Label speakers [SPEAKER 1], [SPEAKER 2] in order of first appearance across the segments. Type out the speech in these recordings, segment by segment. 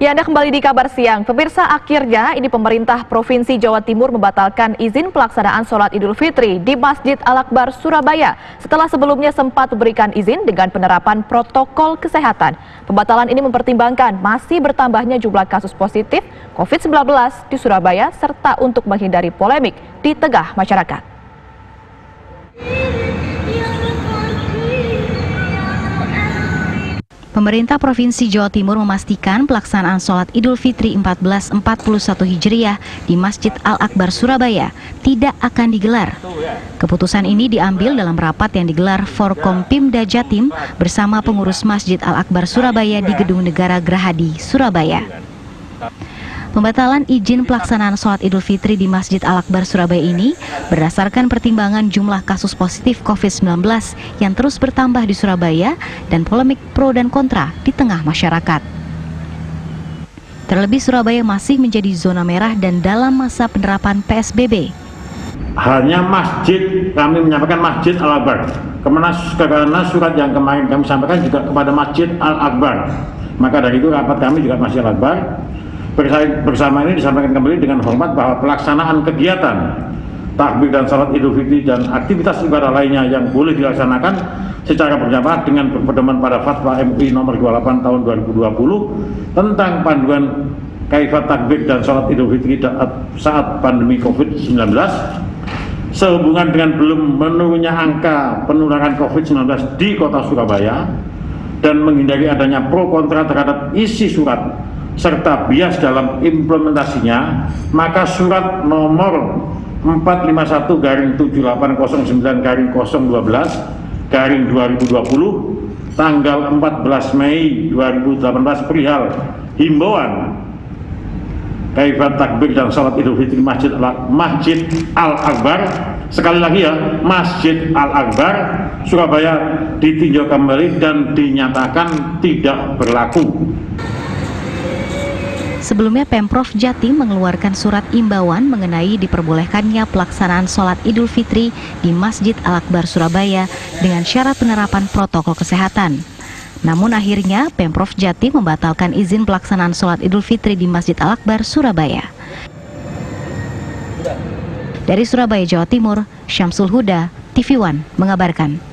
[SPEAKER 1] Ya, Anda kembali di Kabar Siang. Pemirsa, akhirnya ini pemerintah Provinsi Jawa Timur membatalkan izin pelaksanaan sholat Idul Fitri di Masjid Al-Akbar Surabaya setelah sebelumnya sempat memberikan izin dengan penerapan protokol kesehatan. Pembatalan ini mempertimbangkan masih bertambahnya jumlah kasus positif COVID-19 di Surabaya serta untuk menghindari polemik di tengah masyarakat.
[SPEAKER 2] Pemerintah Provinsi Jawa Timur memastikan pelaksanaan sholat Idul Fitri 1441 Hijriah di Masjid Al-Akbar Surabaya tidak akan digelar. Keputusan ini diambil dalam rapat yang digelar Forkompimda Jatim bersama pengurus Masjid Al-Akbar Surabaya di Gedung Negara Gerahadi, Surabaya. Pembatalan izin pelaksanaan sholat Idul Fitri di Masjid Al-Akbar Surabaya ini berdasarkan pertimbangan jumlah kasus positif COVID-19 yang terus bertambah di Surabaya dan polemik pro dan kontra di tengah masyarakat. Terlebih Surabaya masih menjadi zona merah dan dalam masa penerapan PSBB.
[SPEAKER 3] Halnya masjid, kami menyampaikan Masjid Al-Akbar. Karena surat yang kemarin kami sampaikan juga kepada Masjid Al-Akbar. Maka dari itu rapat kami juga Masjid Al-Akbar. Bersama ini disampaikan kembali dengan hormat bahwa pelaksanaan kegiatan takbir dan salat Idul Fitri dan aktivitas ibadah lainnya yang boleh dilaksanakan secara berjamaah dengan berpedoman pada Fatwa MUI nomor 28 tahun 2020 tentang panduan kaifat takbir dan salat Idul Fitri saat pandemi COVID-19 sehubungan dengan belum menurunnya angka penularan COVID-19 di kota Surabaya dan menghindari adanya pro kontra terhadap isi surat serta bias dalam implementasinya, maka surat nomor 451-789-012 tanggal 14 Mei 2018 perihal himbauan kaifat takbir dan salat Idul Fitri Masjid Al-Akbar, sekali lagi ya, Masjid Al-Akbar Surabaya ditinjau kembali dan dinyatakan tidak berlaku.
[SPEAKER 2] Sebelumnya Pemprov Jatim mengeluarkan surat imbauan mengenai diperbolehkannya pelaksanaan sholat Idul Fitri di Masjid Al-Akbar Surabaya dengan syarat penerapan protokol kesehatan. Namun akhirnya Pemprov Jatim membatalkan izin pelaksanaan sholat Idul Fitri di Masjid Al-Akbar Surabaya. Dari Surabaya, Jawa Timur, Syamsul Huda, TV One mengabarkan.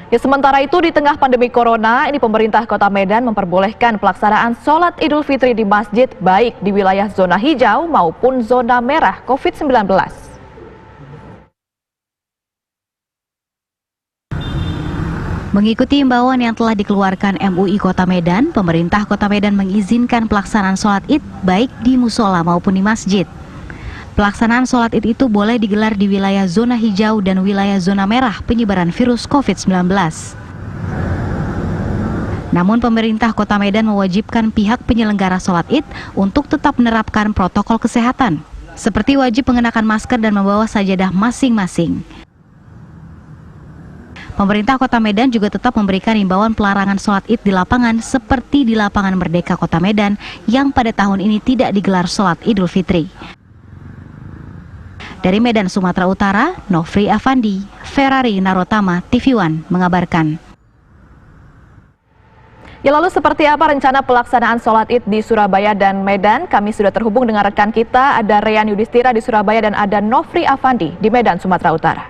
[SPEAKER 1] Ya, sementara itu di tengah pandemi corona, ini pemerintah Kota Medan memperbolehkan pelaksanaan sholat Idul Fitri di masjid baik di wilayah zona hijau maupun zona merah COVID-19.
[SPEAKER 2] Mengikuti imbauan yang telah dikeluarkan MUI Kota Medan, pemerintah Kota Medan mengizinkan pelaksanaan sholat Id baik di musola maupun di masjid. Pelaksanaan sholat Id itu boleh digelar di wilayah zona hijau dan wilayah zona merah penyebaran virus COVID-19. Namun pemerintah Kota Medan mewajibkan pihak penyelenggara sholat Id untuk tetap menerapkan protokol kesehatan, seperti wajib mengenakan masker dan membawa sajadah masing-masing. Pemerintah Kota Medan juga tetap memberikan imbauan pelarangan sholat Id di lapangan seperti di Lapangan Merdeka Kota Medan yang pada tahun ini tidak digelar sholat Idul Fitri. Dari Medan, Sumatera Utara, Nofri Afandi, Ferrari Narotama, TV One mengabarkan.
[SPEAKER 1] Ya, lalu seperti apa rencana pelaksanaan sholat Id di Surabaya dan Medan? Kami sudah terhubung dengan rekan kita, ada Reyan Yudhistira di Surabaya dan ada Nofri Afandi di Medan, Sumatera Utara.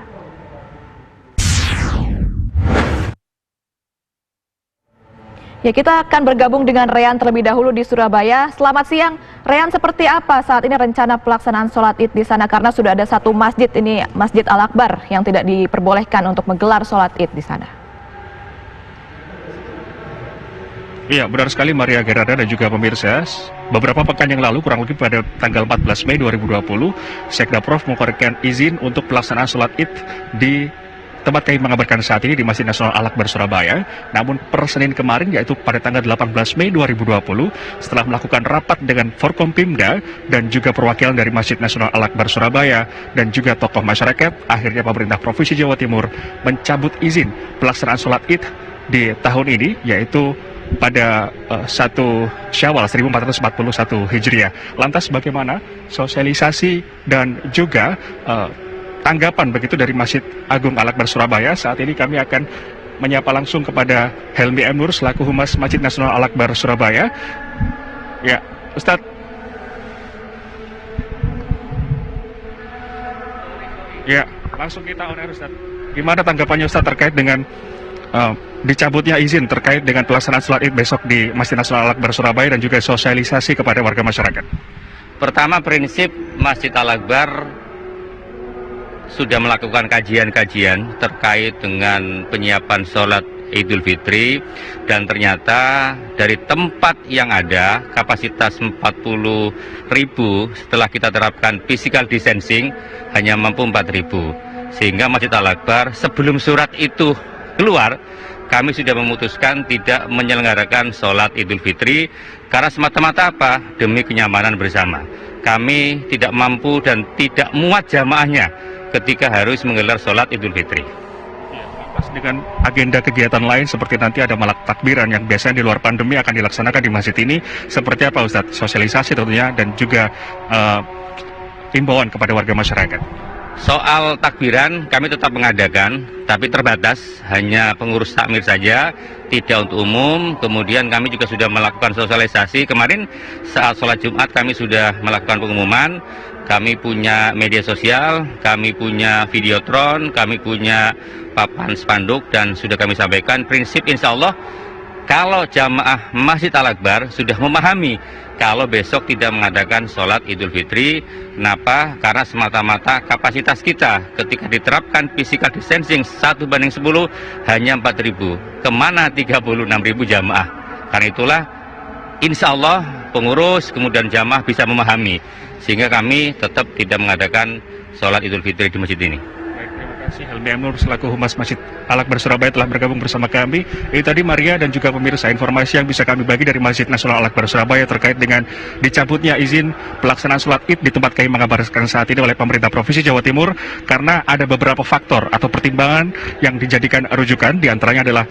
[SPEAKER 1] Ya, kita akan bergabung dengan Reyan terlebih dahulu di Surabaya. Selamat siang, Reyan, seperti apa saat ini rencana pelaksanaan sholat Id di sana? Karena sudah ada satu masjid, ini Masjid Al-Akbar, yang tidak diperbolehkan untuk menggelar sholat Id di sana.
[SPEAKER 4] Iya, benar sekali Maria Gerarda dan juga pemirsa. Beberapa pekan yang lalu, kurang lebih pada tanggal 14 Mei 2020, Sekda Prof mengeluarkan izin untuk pelaksanaan sholat Id di tempat kami mengabarkan saat ini di Masjid Nasional Al-Akbar Surabaya. Namun per Senin kemarin, yaitu pada tanggal 18 Mei 2020, setelah melakukan rapat dengan Forkompimda dan juga perwakilan dari Masjid Nasional Al-Akbar Surabaya dan juga tokoh masyarakat, akhirnya pemerintah Provinsi Jawa Timur mencabut izin pelaksanaan sholat Id di tahun ini, yaitu pada 1 Syawal 1441 Hijriah. Lantas bagaimana sosialisasi dan juga tanggapan begitu dari Masjid Agung Al-Akbar Surabaya? Saat ini kami akan menyapa langsung kepada Helmi M. Nur selaku Humas Masjid Nasional Al-Akbar Surabaya. Ya, Ustadz. Ya, langsung kita on air, Ustadz. Gimana tanggapannya Ustadz terkait dengan dicabutnya izin terkait dengan pelaksanaan sholat Id besok di Masjid Nasional Al-Akbar Surabaya dan juga sosialisasi kepada warga masyarakat?
[SPEAKER 5] Pertama, prinsip Masjid Al-Akbar sudah melakukan kajian-kajian terkait dengan penyiapan sholat Idul Fitri, dan ternyata dari tempat yang ada kapasitas 40.000, setelah kita terapkan physical distancing hanya mampu 4.000, sehingga Masjid Al-Akbar sebelum surat itu keluar kami sudah memutuskan tidak menyelenggarakan sholat Idul Fitri karena semata-mata apa? Demi kenyamanan bersama. Kami tidak mampu dan tidak muat jamaahnya ketika harus menggelar sholat Idul Fitri.
[SPEAKER 4] Dengan agenda kegiatan lain seperti nanti ada malak takbiran yang biasanya di luar pandemi akan dilaksanakan di masjid ini, seperti apa Ustadz? Sosialisasi tentunya dan juga himbauan kepada warga masyarakat.
[SPEAKER 5] Soal takbiran kami tetap mengadakan, tapi terbatas, hanya pengurus takmir saja, tidak untuk umum. Kemudian kami juga sudah melakukan sosialisasi. Kemarin saat sholat Jumat kami sudah melakukan pengumuman. Kami punya media sosial, kami punya videotron, kami punya papan spanduk, dan sudah kami sampaikan prinsip insya Allah kalau jamaah Masjid Al-Akbar sudah memahami kalau besok tidak mengadakan sholat Idul Fitri. Kenapa? Karena semata-mata kapasitas kita ketika diterapkan physical distancing 1:10 hanya 4.000. Kemana 36.000 jamaah? Karena itulah insya Allah pengurus kemudian jamaah bisa memahami, sehingga kami tetap tidak mengadakan sholat Idul Fitri di masjid ini.
[SPEAKER 4] Baik, terima kasih Helmi M. Nur selaku Humas Masjid Al-Akbar Surabaya telah bergabung bersama kami. Ini tadi Maria dan juga pemirsa informasi yang bisa kami bagi dari Masjid Nasional Al-Akbar Surabaya terkait dengan dicabutnya izin pelaksanaan sholat Id di tempat kami mengabarkan saat ini oleh pemerintah Provinsi Jawa Timur karena ada beberapa faktor atau pertimbangan yang dijadikan rujukan, diantaranya adalah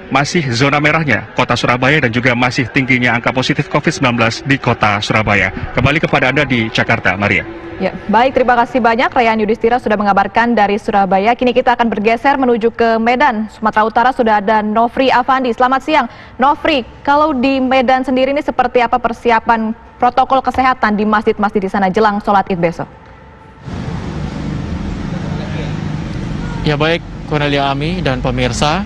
[SPEAKER 4] masih zona merahnya kota Surabaya dan juga masih tingginya angka positif COVID-19 di kota Surabaya. Kembali kepada Anda di Jakarta, Maria.
[SPEAKER 1] Ya, baik, terima kasih banyak. Rayaan Yudhistira sudah mengabarkan dari Surabaya. Kini kita akan bergeser menuju ke Medan, Sumatera Utara. Sudah ada Nofri Afandi. Selamat siang, Nofri. Kalau di Medan sendiri ini seperti apa persiapan protokol kesehatan di masjid-masjid di sana jelang sholat Id besok?
[SPEAKER 6] Ya baik, Cornelia Ami dan pemirsa.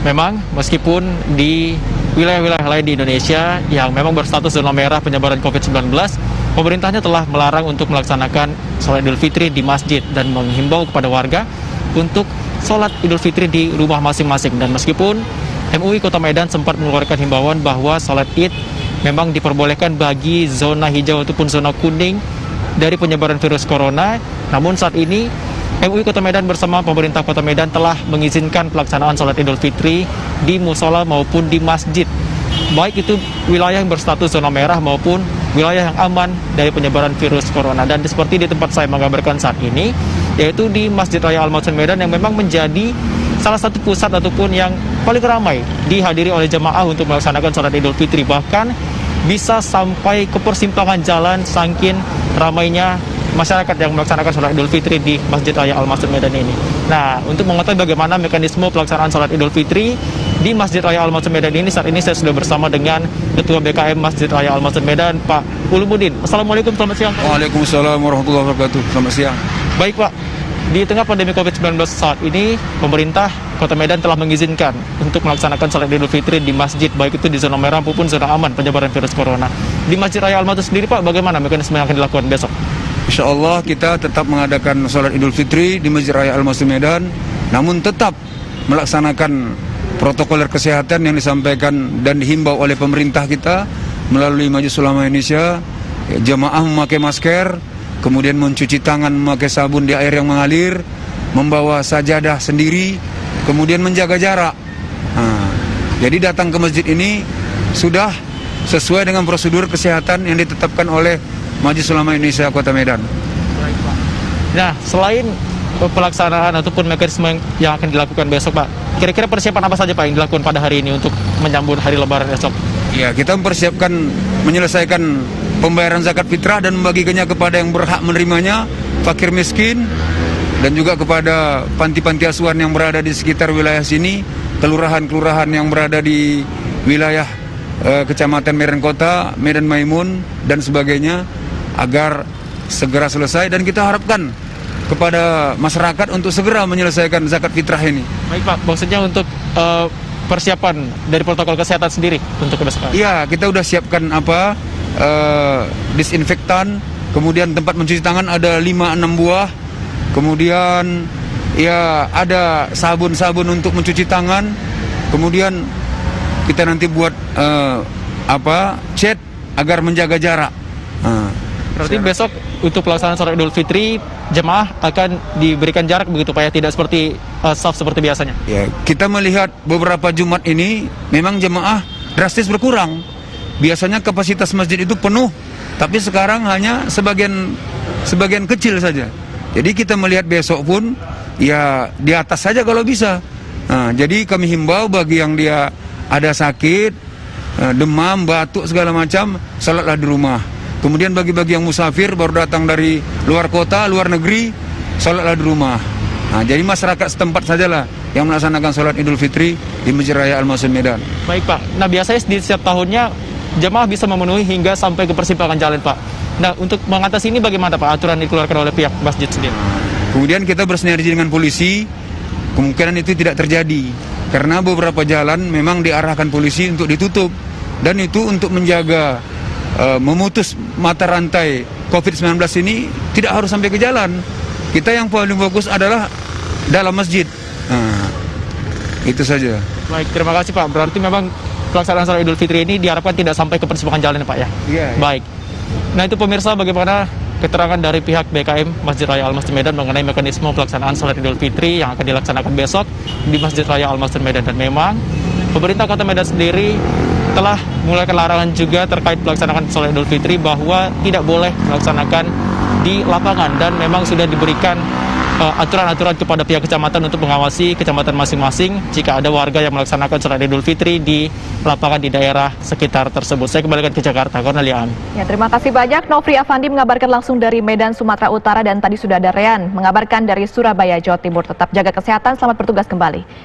[SPEAKER 6] Memang meskipun di wilayah-wilayah lain di Indonesia yang memang berstatus zona merah penyebaran COVID-19, pemerintahnya telah melarang untuk melaksanakan sholat Idul Fitri di masjid dan menghimbau kepada warga untuk sholat Idul Fitri di rumah masing-masing. Dan meskipun MUI Kota Medan sempat mengeluarkan himbauan bahwa sholat Id memang diperbolehkan bagi zona hijau ataupun zona kuning dari penyebaran virus corona, namun saat ini MUI Kota Medan bersama pemerintah Kota Medan telah mengizinkan pelaksanaan sholat Idul Fitri di musola maupun di masjid, baik itu wilayah yang berstatus zona merah maupun wilayah yang aman dari penyebaran virus corona. Dan seperti di tempat saya mengabarkan saat ini, yaitu di Masjid Raya Al-Mansur Medan yang memang menjadi salah satu pusat ataupun yang paling ramai dihadiri oleh jemaah untuk melaksanakan sholat Idul Fitri. Bahkan bisa sampai ke persimpangan jalan saking ramainya masyarakat yang melaksanakan sholat Idul Fitri di Masjid Raya Al-Mansur Medan ini. Nah, untuk mengetahui bagaimana mekanisme pelaksanaan sholat Idul Fitri di Masjid Raya Al-Mansur Medan ini, saat ini saya sudah bersama dengan Ketua BKM Masjid Raya Al-Mansur Medan, Pak Ulumuddin. Assalamualaikum, selamat siang.
[SPEAKER 7] Waalaikumsalam warahmatullahi wabarakatuh. Selamat siang.
[SPEAKER 6] Baik Pak, di tengah pandemi COVID-19 saat ini, pemerintah Kota Medan telah mengizinkan untuk melaksanakan sholat Idul Fitri di masjid, baik itu di zona merah maupun zona aman penyebaran virus corona. Di Masjid Raya Al-Mansur sendiri Pak, bagaimana mekanisme yang akan dilakukan besok?
[SPEAKER 7] Insya Allah kita tetap mengadakan sholat Idul Fitri di Masjid Raya Al-Mansur Medan, namun tetap melaksanakan protokol kesehatan yang disampaikan dan dihimbau oleh pemerintah kita melalui Majelis Ulama Indonesia. Jamaah memakai masker, kemudian mencuci tangan memakai sabun di air yang mengalir, membawa sajadah sendiri, kemudian menjaga jarak. Jadi datang ke masjid ini sudah sesuai dengan prosedur kesehatan yang ditetapkan oleh Majelis Ulama Indonesia Kota Medan.
[SPEAKER 6] Nah, selain pelaksanaan ataupun mekanisme yang akan dilakukan besok, Pak, kira-kira persiapan apa saja Pak yang dilakukan pada hari ini untuk menyambut hari Lebaran esok?
[SPEAKER 7] Ya, kita mempersiapkan menyelesaikan pembayaran zakat fitrah dan membagikannya kepada yang berhak menerimanya, fakir miskin, dan juga kepada panti-panti asuhan yang berada di sekitar wilayah sini. kelurahan-kelurahan yang berada di wilayah Kecamatan Medan Kota, Medan Maimun, dan sebagainya agar segera selesai, dan kita harapkan kepada masyarakat untuk segera menyelesaikan zakat fitrah ini.
[SPEAKER 6] Baik Pak, maksudnya untuk persiapan dari protokol kesehatan sendiri untuk kebesaran?
[SPEAKER 7] Iya, kita udah siapkan disinfektan, kemudian tempat mencuci tangan ada 5-6 buah, kemudian ya ada sabun-sabun untuk mencuci tangan, kemudian kita nanti buat cat agar menjaga jarak.
[SPEAKER 6] Berarti besok untuk pelaksanaan sholat Idul Fitri, jemaah akan diberikan jarak begitu Pak ya, tidak seperti saf seperti biasanya?
[SPEAKER 7] Ya, kita melihat beberapa Jumat ini memang jemaah drastis berkurang. Biasanya kapasitas masjid itu penuh, tapi sekarang hanya sebagian kecil saja. Jadi kita melihat besok pun ya di atas saja kalau bisa. Nah, jadi kami himbau bagi yang dia ada sakit, demam, batuk segala macam, salatlah di rumah. Kemudian bagi yang musafir baru datang dari luar kota, luar negeri, salatlah di rumah. Nah, jadi masyarakat setempat sajalah yang melaksanakan sholat Idul Fitri di Masjid Raya Al-Masum Medan.
[SPEAKER 6] Baik Pak, nah biasanya di setiap tahunnya jemaah bisa memenuhi hingga sampai ke persimpangan jalan Pak. Nah, untuk mengatasi ini bagaimana Pak aturan dikeluarkan oleh pihak masjid sendiri?
[SPEAKER 7] Kemudian kita bersinergi dengan polisi, kemungkinan itu tidak terjadi. Karena beberapa jalan memang diarahkan polisi untuk ditutup. Dan itu untuk menjaga, memutus mata rantai COVID-19 ini tidak harus sampai ke jalan. Kita yang paling fokus adalah dalam masjid. Nah, itu saja.
[SPEAKER 6] Baik, terima kasih Pak. Berarti memang pelaksanaan sholat Idul Fitri ini diharapkan tidak sampai ke persimpangan jalan Pak ya?
[SPEAKER 7] Iya.
[SPEAKER 6] Baik. Nah itu pemirsa bagaimana keterangan dari pihak BKM Masjid Raya Al-Masum Medan mengenai mekanisme pelaksanaan sholat Idul Fitri yang akan dilaksanakan besok di Masjid Raya Al-Masum Medan. Dan memang pemerintah Kota Medan sendiri telah mulai larangan juga terkait pelaksanaan sholat Idul Fitri bahwa tidak boleh melaksanakan di lapangan, dan memang sudah diberikan aturan-aturan kepada pihak kecamatan untuk mengawasi kecamatan masing-masing jika ada warga yang melaksanakan sholat Idul Fitri di lapangan di daerah sekitar tersebut. Saya kembalikan ke Jakarta, Cornelia Ami.
[SPEAKER 1] Ya, terima kasih banyak. Nofri Afandi mengabarkan langsung dari Medan, Sumatera Utara, dan tadi sudah ada Rean mengabarkan dari Surabaya, Jawa Timur. Tetap jaga kesehatan, selamat bertugas kembali.